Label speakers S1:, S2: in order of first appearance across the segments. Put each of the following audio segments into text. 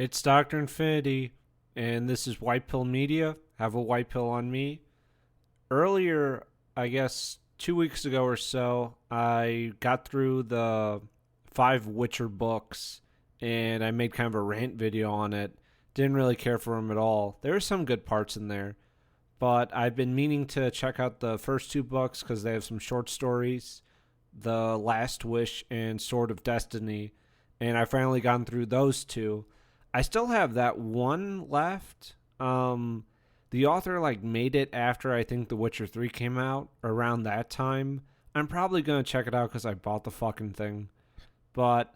S1: It's Dr. Infinity, and this is White Pill Media. Have a white pill on me. Earlier, I guess 2 weeks ago or so, I got through the five Witcher books, and I made kind of a rant video on it. Didn't really care for them at all. There are some good parts in there, but I've been meaning to check out the first two books because they have some short stories, The Last Wish and Sword of Destiny, and I finally gotten through those two. I still have that one left. The author made it after I think The Witcher 3 came out, around that time. I'm probably gonna check it out because I bought the fucking thing. But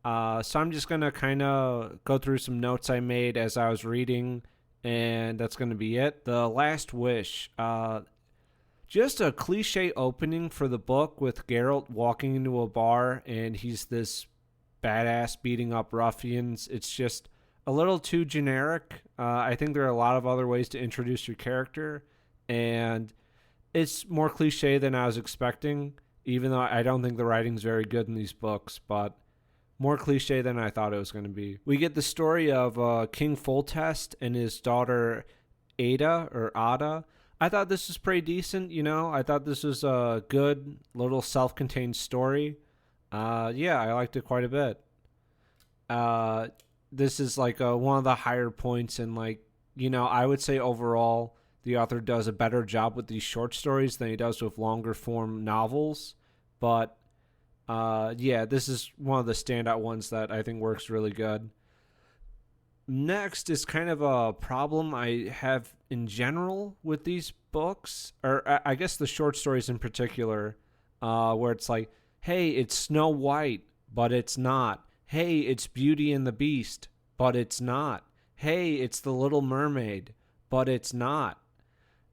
S1: so I'm just gonna kind of go through some notes I made as I was reading, and that's gonna be it. The Last Wish. Just a cliche opening for the book with Geralt walking into a bar and he's this badass beating up ruffians. It's just a little too generic. I think there are a lot of other ways to introduce your character, and it's more cliche than I was expecting, even though I don't think the writing's very good in these books, but more cliche than I thought it was going to be. We get the story of King Foltest and his daughter Ada. I thought this was pretty decent, I thought this was a good little self-contained story. Yeah, I liked it quite a bit. This is one of the higher points, and I would say overall the author does a better job with these short stories than he does with longer form novels. But yeah, this is one of the standout ones that I think works really good. Next is kind of a problem I have in general with these books, or I guess the short stories in particular, where it's like, hey, it's Snow White, but it's not. Hey, it's Beauty and the Beast, but it's not. Hey, it's The Little Mermaid, but it's not.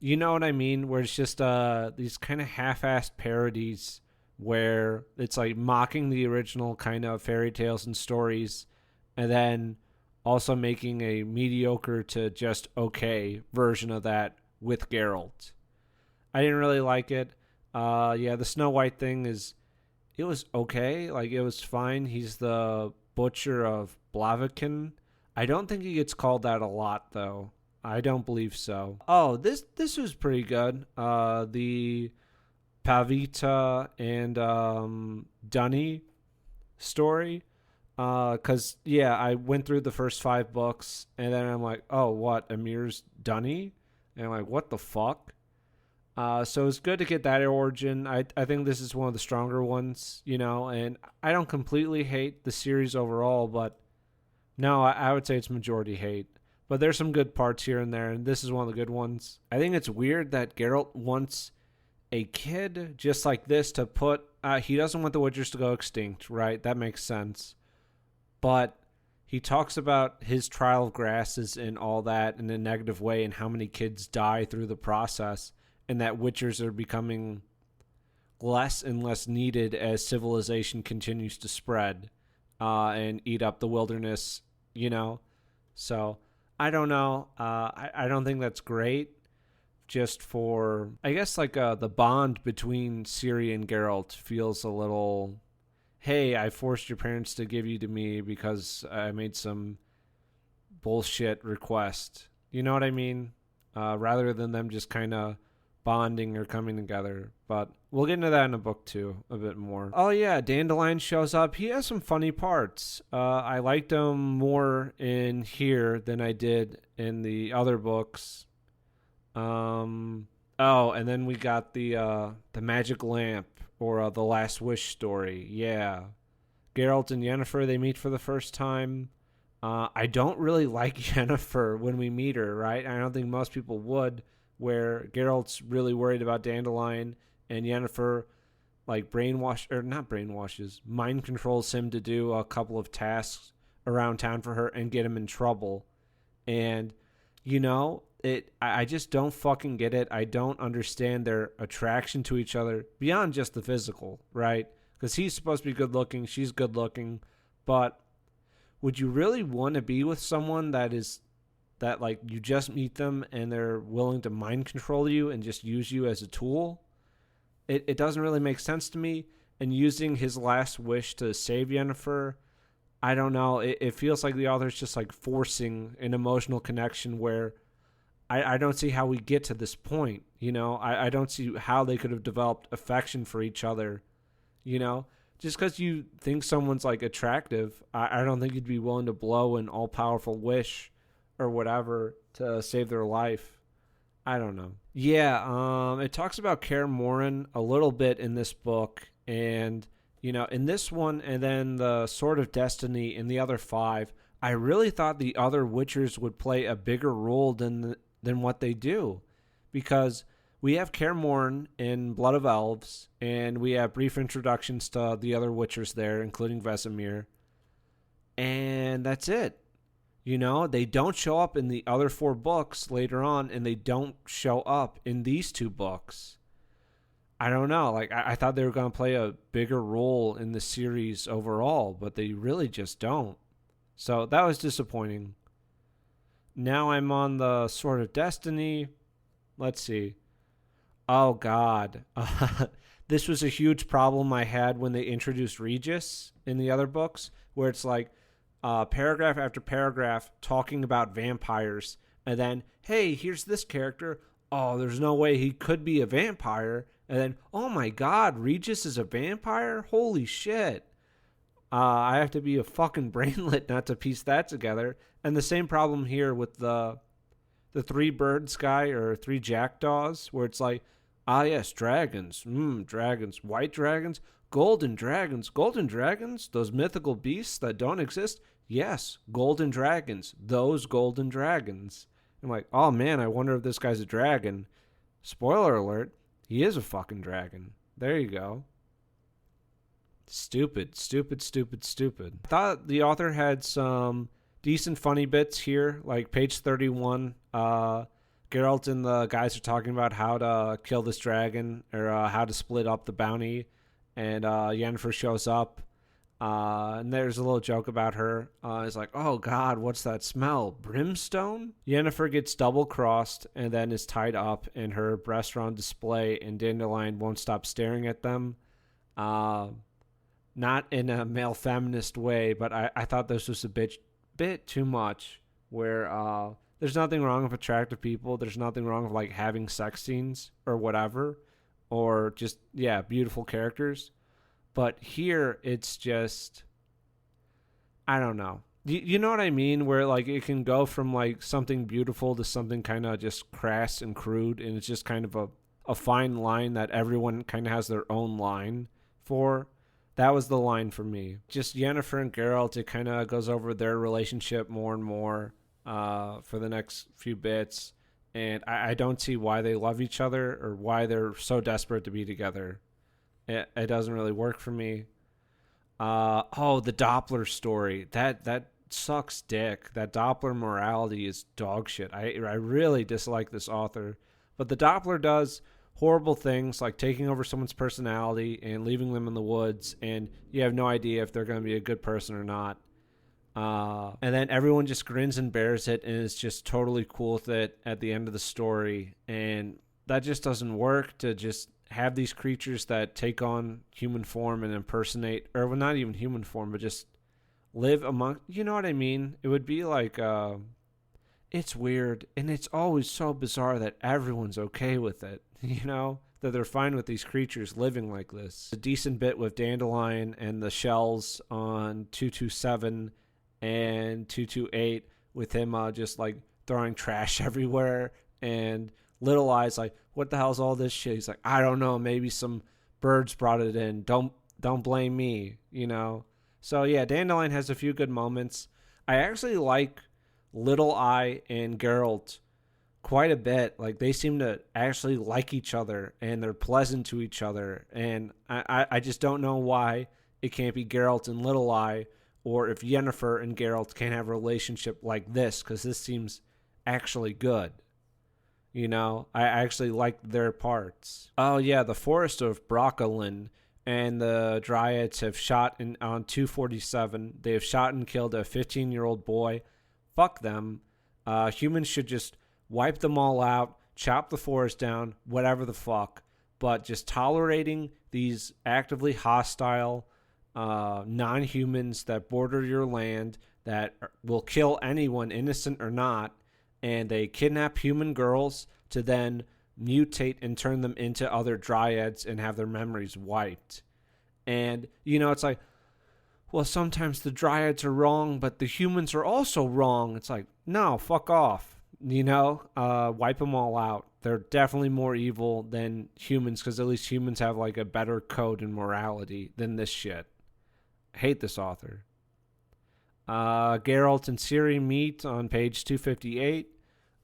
S1: You know what I mean? Where it's just these kind of half-assed parodies where it's like mocking the original kind of fairy tales and stories, and then also making a mediocre to just okay version of that with Geralt. I didn't really like it. Yeah, the Snow White thing it was okay. It was fine. He's the butcher of Blaviken. I don't think he gets called that a lot, though. I don't believe so. Oh, this was pretty good. The Pavita and Dunny story. Cause yeah, I went through the first five books, and then I'm like, oh, what? Amir's Dunny? And I'm like, what the fuck? So it's good to get that origin. I think this is one of the stronger ones, and I don't completely hate the series overall, but no, I would say it's majority hate. But there's some good parts here and there, and this is one of the good ones. I think it's weird that Geralt wants a kid just like this to put. He doesn't want the Witchers to go extinct, right? That makes sense. But he talks about his trial of grasses and all that in a negative way, and how many kids die through the process, and that Witchers are becoming less and less needed as civilization continues to spread and eat up the wilderness. So I don't know. I don't think that's great. Just for, I guess, the bond between Ciri and Geralt feels a little, hey, I forced your parents to give you to me because I made some bullshit request. You know what I mean? Rather than them just kind of bonding or coming together. But we'll get into that in a book too, a bit more. Oh yeah, Dandelion shows up. He has some funny parts. I liked him more in here than I did in the other books. Oh, and then we got the magic lamp, or the Last Wish story. Yeah, Geralt and Yennefer, they meet for the first time. I don't really like Yennefer when we meet her, right? I don't think most people would, where Geralt's really worried about Dandelion, and Yennefer mind controls him to do a couple of tasks around town for her and get him in trouble. And I just don't fucking get it. I don't understand their attraction to each other beyond just the physical, right? Because he's supposed to be good looking, she's good looking, but would you really want to be with someone that you just meet them and they're willing to mind control you and just use you as a tool? It doesn't really make sense to me. And using his last wish to save Yennefer, I don't know. It feels like the author's just like forcing an emotional connection where I don't see how we get to this point. I don't see how they could have developed affection for each other. Just because you think someone's like attractive, I don't think you'd be willing to blow an all powerful wish or whatever to save their life. I don't know. Yeah, it talks about Kaer Morhen a little bit in this book, and in this one, and then the Sword of Destiny in the other 5, I really thought the other Witchers would play a bigger role than what they do, because we have Kaer Morhen in Blood of Elves, and we have brief introductions to the other Witchers there, including Vesemir, and that's it. They don't show up in the other 4 books later on, and they don't show up in these 2 books. I don't know. Like, I thought they were going to play a bigger role in the series overall, but they really just don't. So that was disappointing. Now I'm on the Sword of Destiny. Let's see. Oh, God. This was a huge problem I had when they introduced Regis in the other books, where it's like, paragraph after paragraph talking about vampires, and then, hey, here's this character. Oh, there's no way he could be a vampire. And then, oh my God, Regis is a vampire? Holy shit. I have to be a fucking brainlet not to piece that together. And the same problem here with the 3 birds guy, or 3 jackdaws, where it's like, yes, dragons. Dragons. White dragons? Golden dragons. Golden dragons? Those mythical beasts that don't exist? Yes, golden dragons. Those golden dragons. I'm like, oh man, I wonder if this guy's a dragon. Spoiler alert, he is a fucking dragon. There you go. Stupid, stupid, stupid, stupid. I thought the author had some decent funny bits here, like page 31. Geralt and the guys are talking about how to kill this dragon, or how to split up the bounty, and Yennefer shows up. And there's a little joke about her. It's like, oh God, what's that smell? Brimstone? Yennefer gets double-crossed and then is tied up, and her breasts are on display, and Dandelion won't stop staring at them. Not in a male feminist way, but I thought this was a bit too much, where there's nothing wrong with attractive people. There's nothing wrong with like having sex scenes or whatever, or just, yeah, beautiful characters. But here, it's just, I don't know. You know what I mean? Where like it can go from like something beautiful to something kind of just crass and crude, and it's just kind of a fine line that everyone kind of has their own line for. That was the line for me. Just Yennefer and Geralt, it kind of goes over their relationship more and more for the next few bits. And I don't see why they love each other, or why they're so desperate to be together. It doesn't really work for me. The Doppler story. That sucks dick. That Doppler morality is dog shit. I really dislike this author. But the Doppler does horrible things, like taking over someone's personality and leaving them in the woods, and you have no idea if they're going to be a good person or not. And then everyone just grins and bears it, and is just totally cool with it at the end of the story. And that just doesn't work, to just have these creatures that take on human form and impersonate, or well, not even human form, but just live among, you know what I mean? It would be like, it's weird, and it's always so bizarre that everyone's okay with it, that they're fine with these creatures living like this. A decent bit with Dandelion and the shells on 227 and 228, with him just like throwing trash everywhere, and Little Eye's like, what the hell's all this shit? He's like, I don't know, maybe some birds brought it in. Don't blame me, So yeah, Dandelion has a few good moments. I actually like Little Eye and Geralt quite a bit. Like, they seem to actually like each other, and they're pleasant to each other. And I just don't know why it can't be Geralt and Little Eye, or if Yennefer and Geralt can't have a relationship like this, because this seems actually good. I actually like their parts. Oh yeah, the Forest of Broccolin and the Dryads have shot on 247. They have shot and killed a 15-year-old boy. Fuck them. Humans should just wipe them all out, chop the forest down, whatever the fuck. But just tolerating these actively hostile non-humans that border your land that will kill anyone, innocent or not, and they kidnap human girls to then mutate and turn them into other dryads and have their memories wiped. And, it's like, well, sometimes the dryads are wrong, but the humans are also wrong. It's like, no, fuck off. Wipe them all out. They're definitely more evil than humans because at least humans have like a better code and morality than this shit. I hate this author. Geralt and Ciri meet on page 258.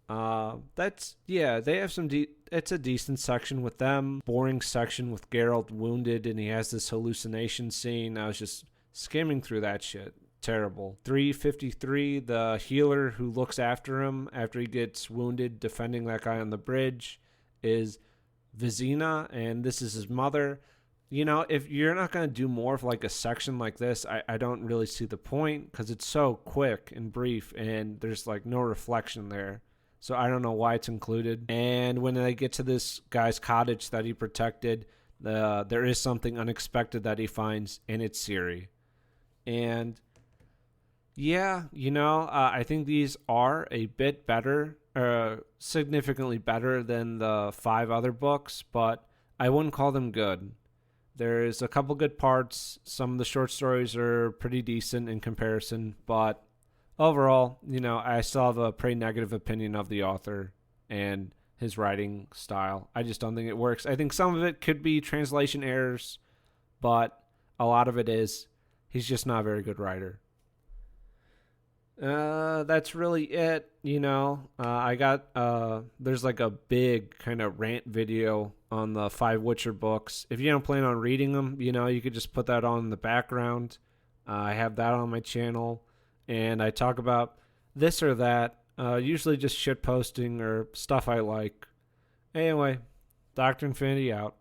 S1: They have some it's a decent section with them. Boring section with Geralt wounded and he has this hallucination scene. I was just skimming through that shit. Terrible. 353, the healer who looks after him after he gets wounded defending that guy on the bridge is Vizina, and this is his mother. If you're not going to do more of like a section like this, I don't really see the point because it's so quick and brief and there's like no reflection there. So I don't know why it's included. And when they get to this guy's cottage that he protected, there is something unexpected that he finds, and it's Ciri. And yeah, I think these are a bit better, significantly better than the 5 other books, but I wouldn't call them good. There's a couple good parts. Some of the short stories are pretty decent in comparison, but overall, I still have a pretty negative opinion of the author and his writing style. I just don't think it works. I think some of it could be translation errors, but a lot of it is he's just not a very good writer. That's really it. I got there's like a big kind of rant video on the 5 Witcher books. If you don't plan on reading them, you could just put that on in the background. I have that on my channel, and I talk about this or that. Usually just shit posting or stuff I like. Anyway, Dr. Infinity out.